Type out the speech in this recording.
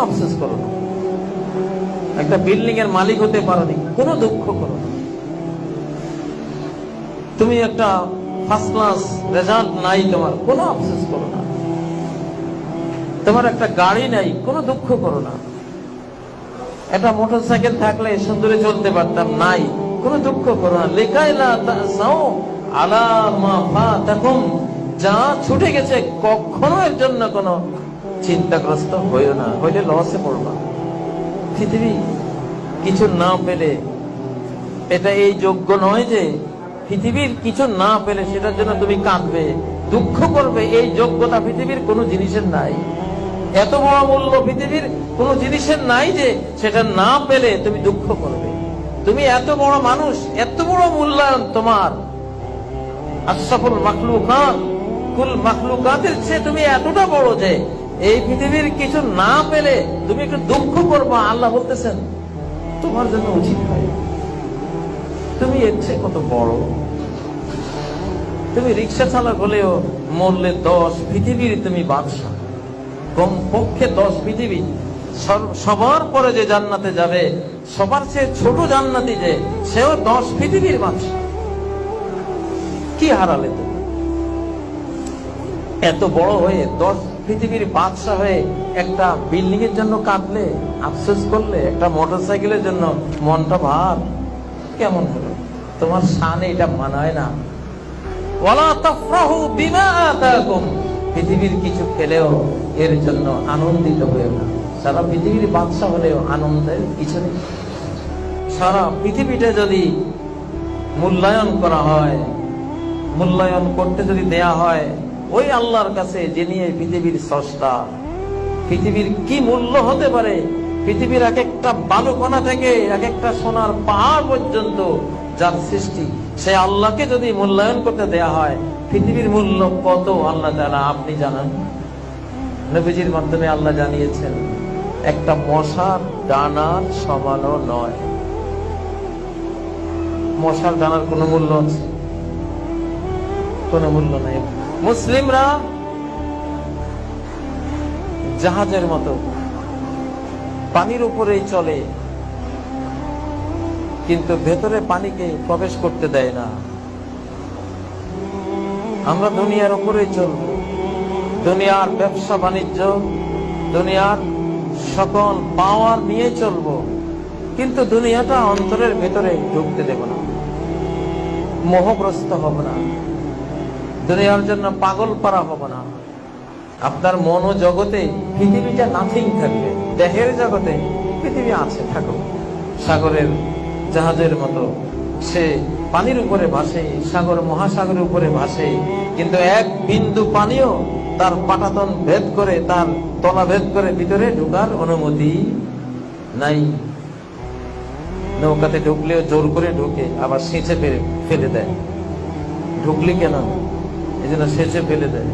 আফসোস করো না। একটা বিল্ডিং এর মালিক হতে পারোনি, কোনো দুঃখ করো না। তুমি একটা ফার্স্ট ক্লাস রেজাল্ট নাই, তোমার কোনো আফসোস করো না। তোমার একটা গাড়ি নাই, কোনো দুঃখ করো না। একটা মোটরসাইকেল থাকলে সুন্দরে চলতে পারতাম, নাই, কোনো দুঃখ করো না। লিকাইলা তাসাউ আলা মা ফাতাকুম, যা ছুটে গেছে কখনো এর জন্য কোনো চিন্তাগ্রস্ত হইও না, হইলে লসে পড়বা। পৃথিবী কিছু না পেলে এটা এই যোগ্য নয় যে পৃথিবীর কিছু না পেলে সেটার জন্য তুমি কাঁদবে, দুঃখ করবে। এই যোগ্যতা পৃথিবীর কোনো জিনিসের নাই। এত বড় মূল্য পৃথিবীর কোন জিনিসের নাই যে সেটা না পেলে তুমি দুঃখ করবে। তুমি এত বড় মানুষ, এত বড় মূল্যায়ন তোমার, আশরাফুল মাখলুকাত, কুল মাখলুকাতের চেয়ে তুমি এতটা বড় যে এই পৃথিবীর কিছু না পেলে তুমি একটু দুঃখ করবা। আল্লাহ বলতেছেন তোমার জন্য উচিত হয়, তুমি এর চেয়ে কত বড়। তুমি রিক্সা চালক হলেও মরলে 10 পৃথিবীর তুমি বাদশা, কমপক্ষে 10 পৃথিবী। সবার পরে যে জান্নাতে যাবে, সবার চেয়ে ছোট জান্নাতি যে, সেও 10 পৃথিবীর বাদশা। কি হারালে তুমি? এত বড় হয়ে 10 পৃথিবীর বাদশা হয়ে একটা বিল্ডিং এর জন্য কাঁদলে, আফসোস করলে, একটা মোটরসাইকেলের জন্য মনটা ভার, কেমন হলো? তোমার শানে এটা মানায় না। ওয়ালা তাফরাহু বিমা আতাকুম, পৃথিবীর কিছু পেলেও এর জন্য আনন্দিত হয়ে না। সারা পৃথিবীর বাদশা হলেও আনন্দের কিছু নেই। সারা পৃথিবীটা যদি মূল্যায়ন করা হয়, মূল্যায়ন করতে যদি দেয়া হয় ওই আল্লাহর কাছে, যিনি এই পৃথিবীর স্রষ্টা, পৃথিবীর কি মূল্য হতে পারে? পৃথিবীর এক একটা বালুকণা থেকে এক একটা সোনার পাহাড় পর্যন্ত যার সৃষ্টি, সে আল্লাহকে যদি মূল্যায়ন করতে দেয়া হয়, পৃথিবীর মূল্য কত আল্লাহ তাআলা আপনি জানান। নবীজির মাধ্যমে আল্লাহ জানিয়েছেন একটা মশার ডানার সমানও নয়। মশার ডানার কোনো মূল্য আছে? কোনো মূল্য নাই। মুসলিমরা জাহাজের মতো পানির উপরেই চলে, কিন্তু ভেতরে পানিকে প্রবেশ করতে দেয় না। আমরা দুনিয়ার উপরেই চলব, দুনিয়ার ব্যবসা বাণিজ্য, দুনিয়ার সকল পাওয়ার নিয়ে চলব, কিন্তু দুনিয়াটা অন্তরের ভেতরে ঢুকতে দেব না, মোহগ্রস্ত হব না, দুনিয়ার জন্য পাগল পারা হব না। আপনার মন ও জগতে পৃথিবীটা নাথিং থাকবে, দেহের জগতে পৃথিবী আছে, থাকুক। সাগরের জাহাজের মতো সে পানির উপরে ভাসে, সাগর মহাসাগরের উপরে ভাসে, কিন্তু এক বিন্দু পানিও তার পাটাতন ভেদ করে, তার তলা ভেদ করে ভিতরে ঢুকার অনুমতি নাই। নৌকাতে ঢুকলেও জোর করে ঢুকে, আবার সেচে ফেলে দেয়। ঢুকলি কেন? এই জন্য সেচে ফেলে দেয়।